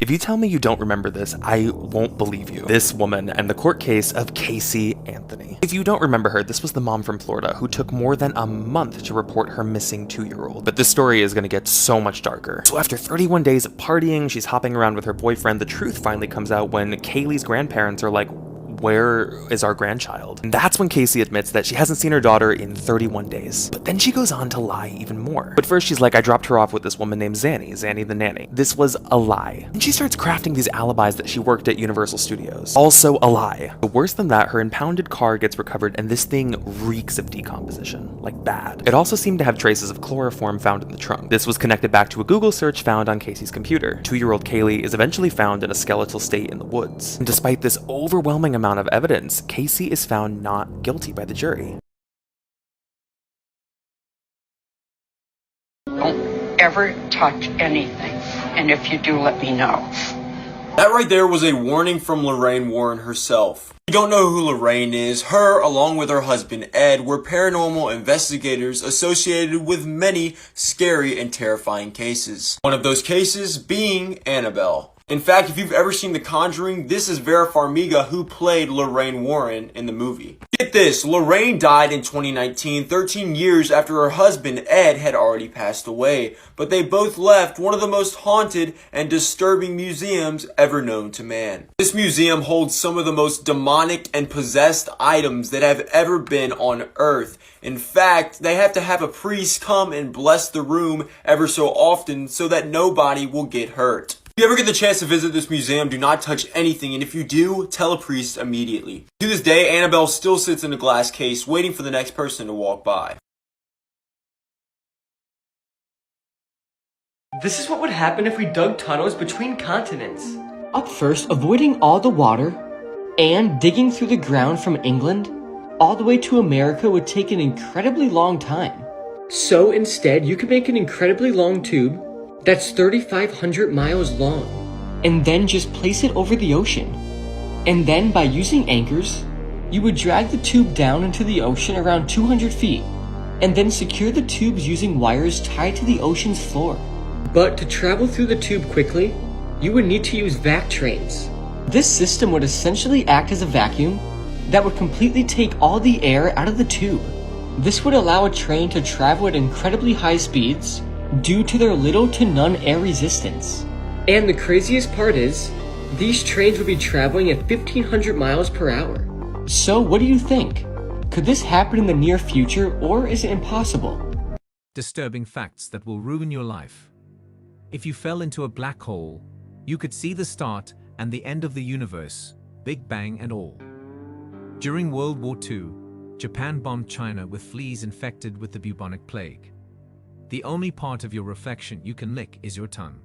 If you tell me you don't remember this, I won't believe you. This woman and the court case of Casey Anthony. If you don't remember her, this was the mom from Florida who took more than a month to report her missing 2-year-old. But this story is gonna get so much darker. So after 31 days of partying, she's hopping around with her boyfriend, the truth finally comes out when Kaylee's grandparents are like, where is our grandchild? And that's when Casey admits that she hasn't seen her daughter in 31 days. But then she goes on to lie even more. But first she's like, I dropped her off with this woman named Zanny the nanny. This was a lie. And she starts crafting these alibis that she worked at Universal Studios. Also a lie. But worse than that, her impounded car gets recovered and this thing reeks of decomposition. Like bad. It also seemed to have traces of chloroform found in the trunk. This was connected back to a Google search found on Casey's computer. 2-year-old Kaylee is eventually found in a skeletal state in the woods. And despite this overwhelming amount of evidence, Casey is found not guilty by the jury. Don't ever touch anything, and if you do, let me know. That right there was a warning from Lorraine Warren herself. If you don't know who Lorraine is, her, along with her husband Ed, were paranormal investigators associated with many scary and terrifying cases. One of those cases being Annabelle. In fact, if you've ever seen The Conjuring, this is Vera Farmiga who played Lorraine Warren in the movie. Get this, Lorraine died in 2019, 13 years after her husband Ed had already passed away, but they both left one of the most haunted and disturbing museums ever known to man. This museum holds some of the most demonic and possessed items that have ever been on Earth. In fact, they have to have a priest come and bless the room ever so often so that nobody will get hurt. If you ever get the chance to visit this museum, do not touch anything, and if you do, tell a priest immediately. To this day, Annabelle still sits in a glass case waiting for the next person to walk by. This is what would happen if we dug tunnels between continents. Up first, avoiding all the water, and digging through the ground from England all the way to America would take an incredibly long time. So instead, you could make an incredibly long tube that's 3,500 miles long, and then just place it over the ocean. And then by using anchors, you would drag the tube down into the ocean around 200 feet, and then secure the tubes using wires tied to the ocean's floor. But to travel through the tube quickly, you would need to use vac trains. This system would essentially act as a vacuum that would completely take all the air out of the tube. This would allow a train to travel at incredibly high speeds due to their little to none air resistance. And the craziest part is, these trains would be traveling at 1,500 miles per hour. So what do you think? Could this happen in the near future, or is it impossible? Disturbing facts that will ruin your life. If you fell into a black hole, you could see the start and the end of the universe, Big Bang and all. During World War II, Japan bombed China with fleas infected with the bubonic plague. The only part of your reflection you can lick is your tongue.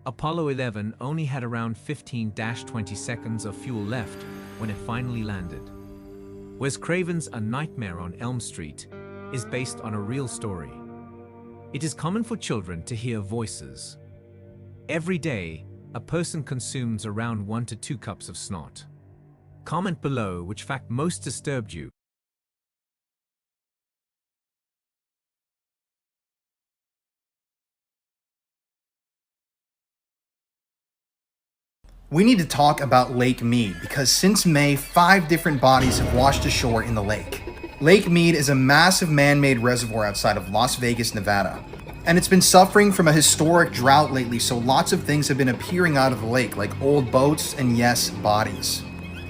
Apollo 11 only had around 15-20 seconds of fuel left when it finally landed. Wes Craven's A Nightmare on Elm Street is based on a real story. It is common for children to hear voices. Every day, a person consumes around 1 to 2 cups of snot. Comment below which fact most disturbed you. We need to talk about Lake Mead because since May, 5 different bodies have washed ashore in the lake. Lake Mead is a massive man-made reservoir outside of Las Vegas, Nevada. And it's been suffering from a historic drought lately, so lots of things have been appearing out of the lake, like old boats and yes, bodies.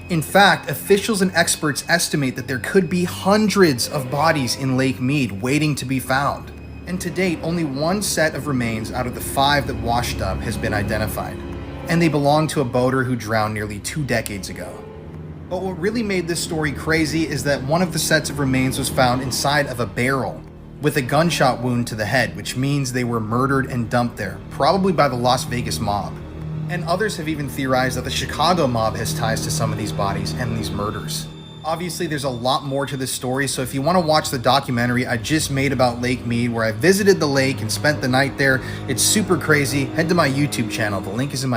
In fact, officials and experts estimate that there could be hundreds of bodies in Lake Mead waiting to be found. And to date, only 1 set of remains out of the 5 that washed up has been identified. And they belong to a boater who drowned nearly 2 decades ago. But what really made this story crazy is that one of the sets of remains was found inside of a barrel with a gunshot wound to the head, which means they were murdered and dumped there, probably by the Las Vegas mob. And others have even theorized that the Chicago mob has ties to some of these bodies and these murders. Obviously, there's a lot more to this story, so if you want to watch the documentary I just made about Lake Mead, where I visited the lake and spent the night there, it's super crazy, head to my YouTube channel. The link is in my...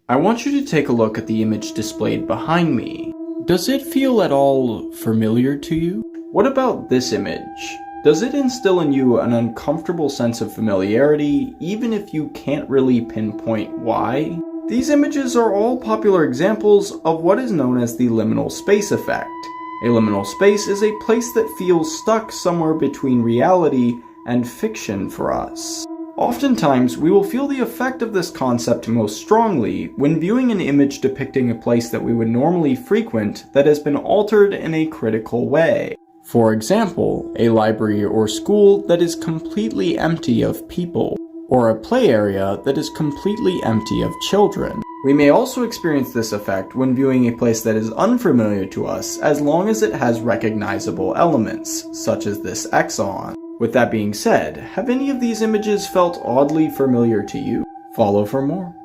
I want you to take a look at the image displayed behind me. Does it feel at all familiar to you? What about this image? Does it instill in you an uncomfortable sense of familiarity, even if you can't really pinpoint why? These images are all popular examples of what is known as the liminal space effect. A liminal space is a place that feels stuck somewhere between reality and fiction for us. Oftentimes, we will feel the effect of this concept most strongly when viewing an image depicting a place that we would normally frequent that has been altered in a critical way. For example, a library or school that is completely empty of people, or a play area that is completely empty of children. We may also experience this effect when viewing a place that is unfamiliar to us as long as it has recognizable elements, such as this Exxon. With that being said, have any of these images felt oddly familiar to you? Follow for more.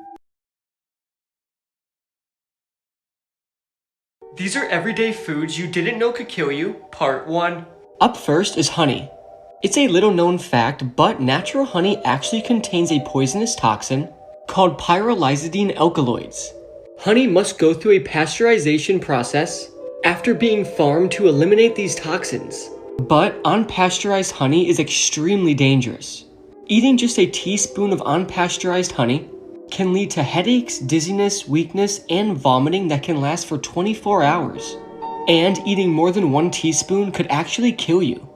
These are everyday foods you didn't know could kill you, part 1. Up first is honey. It's a little known fact, but natural honey actually contains a poisonous toxin called pyrrolizidine alkaloids. Honey must go through a pasteurization process after being farmed to eliminate these toxins. But unpasteurized honey is extremely dangerous. Eating just a teaspoon of unpasteurized honey can lead to headaches, dizziness, weakness, and vomiting that can last for 24 hours. And eating more than 1 teaspoon could actually kill you.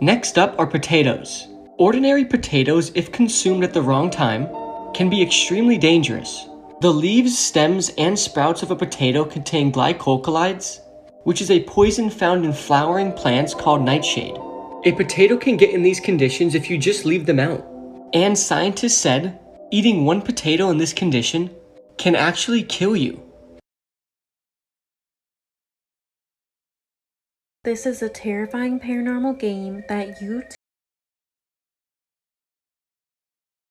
Next up are potatoes. Ordinary potatoes, if consumed at the wrong time, can be extremely dangerous. The leaves, stems, and sprouts of a potato contain glycoalkaloids, which is a poison found in flowering plants called nightshade. A potato can get in these conditions if you just leave them out. And scientists said, eating 1 potato in this condition can actually kill you. This is a terrifying paranormal game that you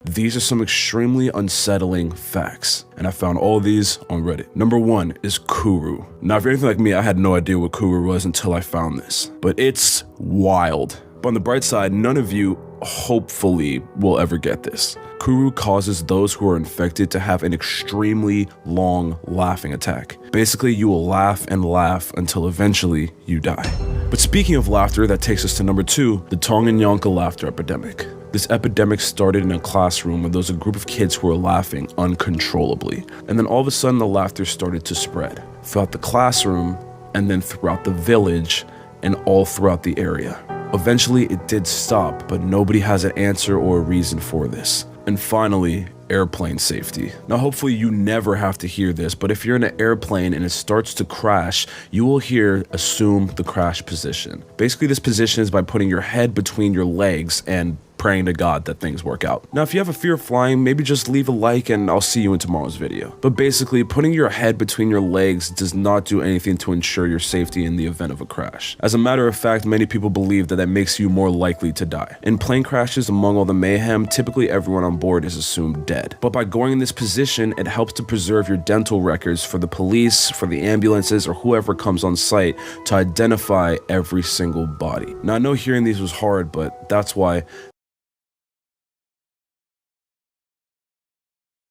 These are some extremely unsettling facts, and I found all these on Reddit. Number 1 is Kuru. Now, if you're anything like me, I had no idea what Kuru was until I found this, but it's wild. But on the bright side, none of you, hopefully, will ever get this. Kuru causes those who are infected to have an extremely long laughing attack. Basically, you will laugh and laugh until eventually you die. But speaking of laughter, that takes us to number 2, the Tonganyanka laughter epidemic. This epidemic started in a classroom where there was a group of kids who were laughing uncontrollably. And then all of a sudden the laughter started to spread throughout the classroom and then throughout the village and all throughout the area. Eventually it did stop, but nobody has an answer or a reason for this. And finally, airplane safety. Now hopefully you never have to hear this, but if you're in an airplane and it starts to crash, you will hear assume the crash position. Basically this position is by putting your head between your legs and praying to God that things work out. Now, if you have a fear of flying, maybe just leave a like and I'll see you in tomorrow's video. But basically, putting your head between your legs does not do anything to ensure your safety in the event of a crash. As a matter of fact, many people believe that makes you more likely to die. In plane crashes, among all the mayhem, typically everyone on board is assumed dead. But by going in this position, it helps to preserve your dental records for the police, for the ambulances, or whoever comes on site to identify every single body. Now, I know hearing these was hard, but that's why.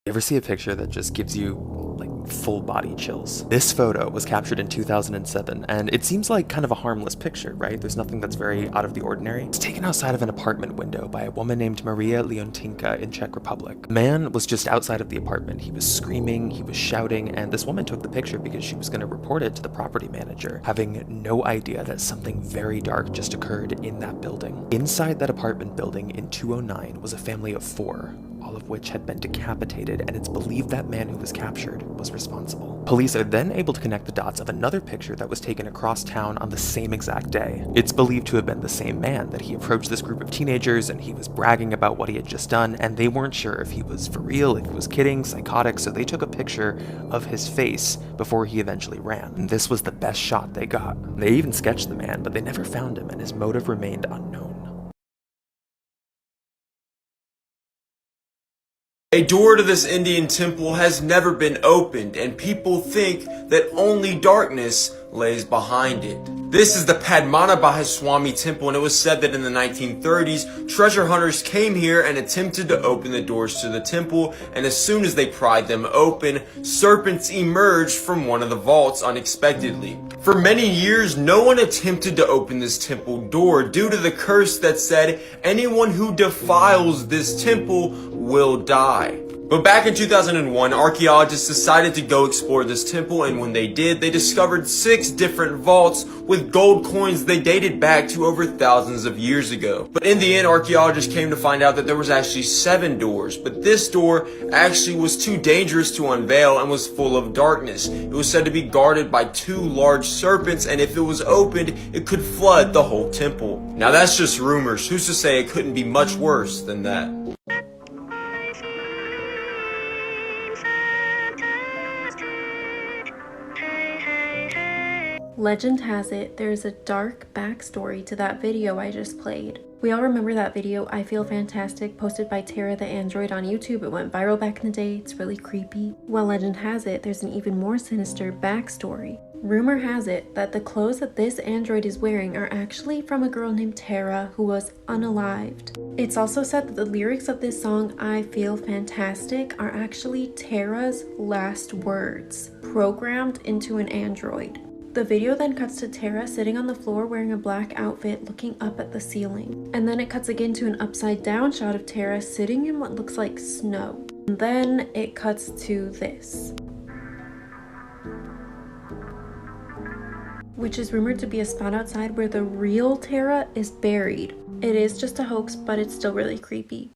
You ever see a picture that just gives you like full body chills? This photo was captured in 2007 and it seems like kind of a harmless picture, right? There's nothing that's very out of the ordinary. It's taken outside of an apartment window by a woman named Maria Leontinka in Czech Republic. A man was just outside of the apartment. He was screaming, he was shouting, and this woman took the picture because she was going to report it to the property manager, having no idea that something very dark just occurred in that building. Inside that apartment building in 209 was a family of 4, all of which had been decapitated, and it's believed that man who was captured was responsible. Police are then able to connect the dots of another picture that was taken across town on the same exact day. It's believed to have been the same man, that he approached this group of teenagers and he was bragging about what he had just done, and they weren't sure if he was for real, if he was kidding, psychotic, so they took a picture of his face before he eventually ran. And this was the best shot they got. They even sketched the man, but they never found him, and his motive remained unknown. A door to this Indian temple has never been opened, and people think that only darkness lays behind it. This is the Padmanabhaswamy temple, and it was said that in the 1930s, treasure hunters came here and attempted to open the doors to the temple, and as soon as they pried them open, serpents emerged from one of the vaults unexpectedly. For many years, no one attempted to open this temple door due to the curse that said anyone who defiles this temple will die. But back in 2001, archaeologists decided to go explore this temple, and when they did, they discovered 6 different vaults with gold coins they dated back to over thousands of years ago. But in the end, archaeologists came to find out that there was actually 7 doors, but this door actually was too dangerous to unveil and was full of darkness. It was said to be guarded by 2 large serpents, and if it was opened, it could flood the whole temple. Now that's just rumors. Who's to say it couldn't be much worse than that? Legend has it there's a dark backstory to that video I just played. We all remember that video, I Feel Fantastic, posted by Tara the Android on YouTube. It went viral back in the day, it's really creepy. Well, legend has it there's an even more sinister backstory. Rumor has it that the clothes that this android is wearing are actually from a girl named Tara who was unalived. It's also said that the lyrics of this song, I Feel Fantastic, are actually Tara's last words, programmed into an android. The video then cuts to Tara sitting on the floor wearing a black outfit looking up at the ceiling. And then it cuts again to an upside down shot of Tara sitting in what looks like snow. And then it cuts to this, which is rumored to be a spot outside where the real Tara is buried. It is just a hoax, but it's still really creepy.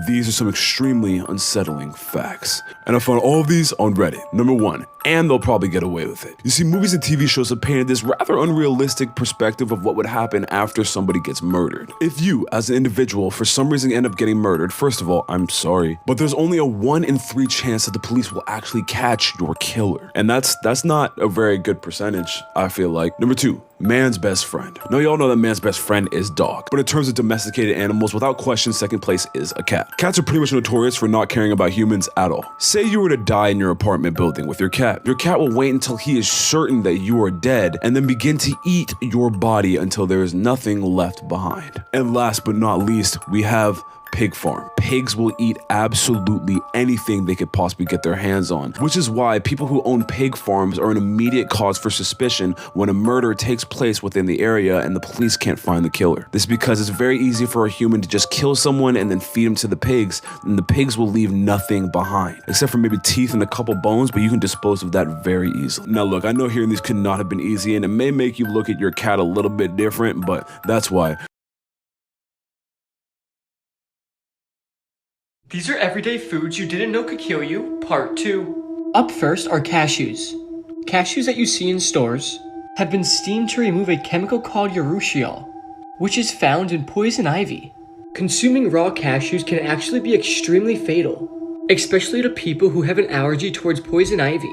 These are some extremely unsettling facts. And I found all of these on Reddit. Number 1, and they'll probably get away with it. You see, movies and TV shows have painted this rather unrealistic perspective of what would happen after somebody gets murdered. If you, as an individual, for some reason end up getting murdered, first of all, I'm sorry, but there's only a 1 in 3 chance that the police will actually catch your killer. And that's not a very good percentage, I feel like. Number 2, man's best friend. Now y'all know that man's best friend is dog, but in terms of domesticated animals, without question, second place is a cat. Cats are pretty much notorious for not caring about humans at all. Say you were to die in your apartment building with your cat will wait until he is certain that you are dead and then begin to eat your body until there is nothing left behind. And last but not least, we have pig farm. Pigs will eat absolutely anything they could possibly get their hands on, which is why people who own pig farms are an immediate cause for suspicion when a murder takes place within the area and the police can't find the killer. This is because it's very easy for a human to just kill someone and then feed them to the pigs, and the pigs will leave nothing behind, except for maybe teeth and a couple bones, but you can dispose of that very easily. Now look, I know hearing these could not have been easy, and it may make you look at your cat a little bit different, but that's why. These are everyday foods you didn't know could kill you, part 2. Up first are cashews. Cashews that you see in stores have been steamed to remove a chemical called urushiol, which is found in poison ivy. Consuming raw cashews can actually be extremely fatal, especially to people who have an allergy towards poison ivy.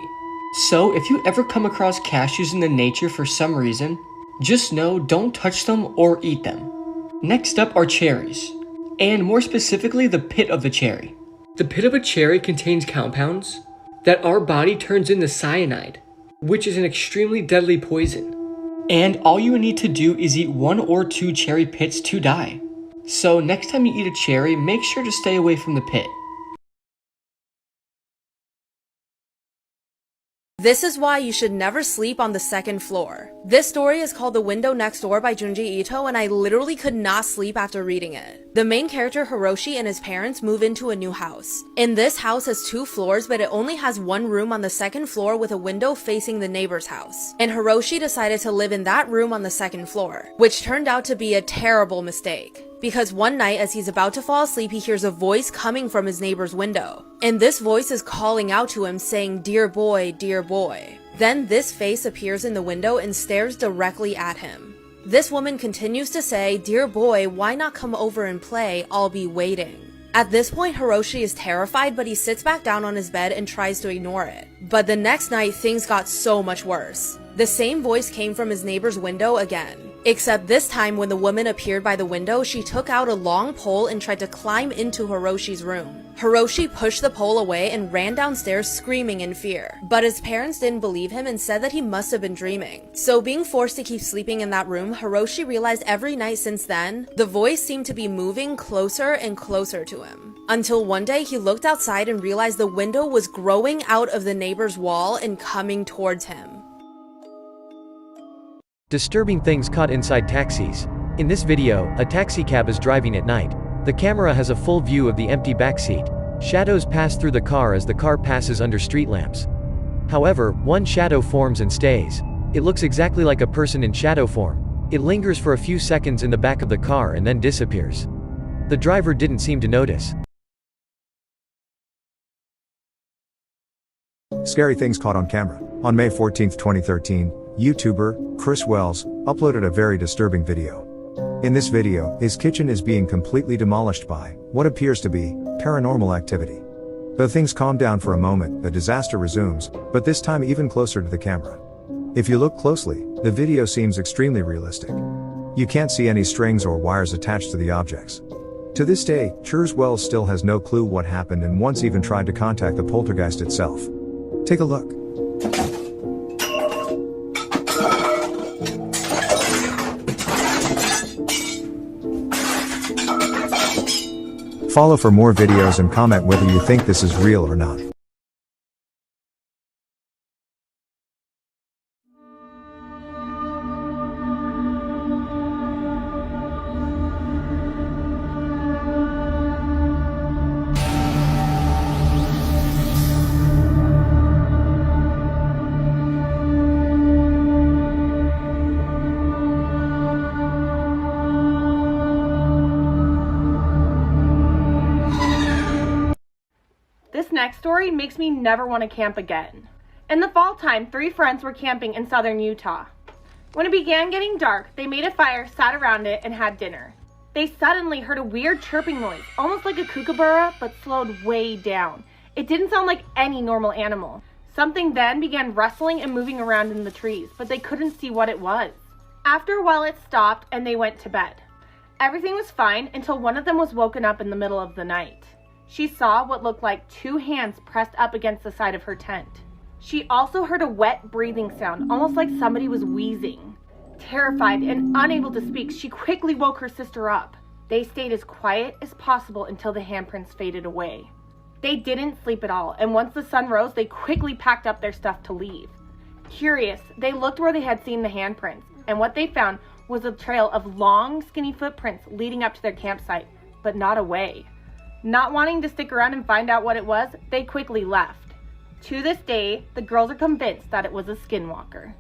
So if you ever come across cashews in the nature for some reason, just know don't touch them or eat them. Next up are cherries, and more specifically the pit of the cherry. The pit of a cherry contains compounds that our body turns into cyanide, which is an extremely deadly poison. And all you need to do is eat 1 or 2 cherry pits to die. So next time you eat a cherry, make sure to stay away from the pit. This is why you should never sleep on the 2nd floor. This story is called The Window Next Door by Junji Ito, and I literally could not sleep after reading it. The main character Hiroshi and his parents move into a new house. And this house has 2 floors, but it only has 1 room on the 2nd floor with a window facing the neighbor's house. And Hiroshi decided to live in that room on the 2nd floor, which turned out to be a terrible mistake. Because one night as he's about to fall asleep, he hears a voice coming from his neighbor's window. And this voice is calling out to him saying, "Dear boy, dear boy." Then this face appears in the window and stares directly at him. This woman continues to say, "Dear boy, why not come over and play? I'll be waiting." At this point, Hiroshi is terrified, but he sits back down on his bed and tries to ignore it. But the next night, things got so much worse. The same voice came from his neighbor's window again. Except this time when the woman appeared by the window, she took out a long pole and tried to climb into Hiroshi's room. Hiroshi pushed the pole away and ran downstairs screaming in fear. But his parents didn't believe him and said that he must have been dreaming. So being forced to keep sleeping in that room, Hiroshi realized every night since then, the voice seemed to be moving closer and closer to him. Until one day he looked outside and realized the window was growing out of the neighbor's wall and coming towards him. Disturbing things caught inside taxis. In this video, a taxicab is driving at night. The camera has a full view of the empty backseat. Shadows pass through the car as the car passes under street lamps. However, one shadow forms and stays. It looks exactly like a person in shadow form. It lingers for a few seconds in the back of the car and then disappears. The driver didn't seem to notice. Scary things caught on camera. On May 14, 2013, YouTuber Chris Wells uploaded a very disturbing video. In this video, his kitchen is being completely demolished by what appears to be paranormal activity. Though things calm down for a moment, the disaster resumes, but this time even closer to the camera. If you look closely, the video seems extremely realistic. You can't see any strings or wires attached to the objects. To this day, Chris Wells still has no clue what happened and once even tried to contact the poltergeist itself. Take a look. Follow for more videos and comment whether you think this is real or not. This next story makes me never want to camp again. In the fall time, 3 friends were camping in southern Utah. When it began getting dark, they made a fire, sat around it, and had dinner. They suddenly heard a weird chirping noise, almost like a kookaburra, but slowed way down. It didn't sound like any normal animal. Something then began rustling and moving around in the trees, but they couldn't see what it was. After a while, it stopped and they went to bed. Everything was fine until one of them was woken up in the middle of the night. She saw what looked like 2 hands pressed up against the side of her tent. She also heard a wet breathing sound, almost like somebody was wheezing. Terrified and unable to speak, she quickly woke her sister up. They stayed as quiet as possible until the handprints faded away. They didn't sleep at all, and once the sun rose, they quickly packed up their stuff to leave. Curious, they looked where they had seen the handprints, and what they found was a trail of long, skinny footprints leading up to their campsite, but not away. Not wanting to stick around and find out what it was, they quickly left. To this day, the girls are convinced that it was a skinwalker.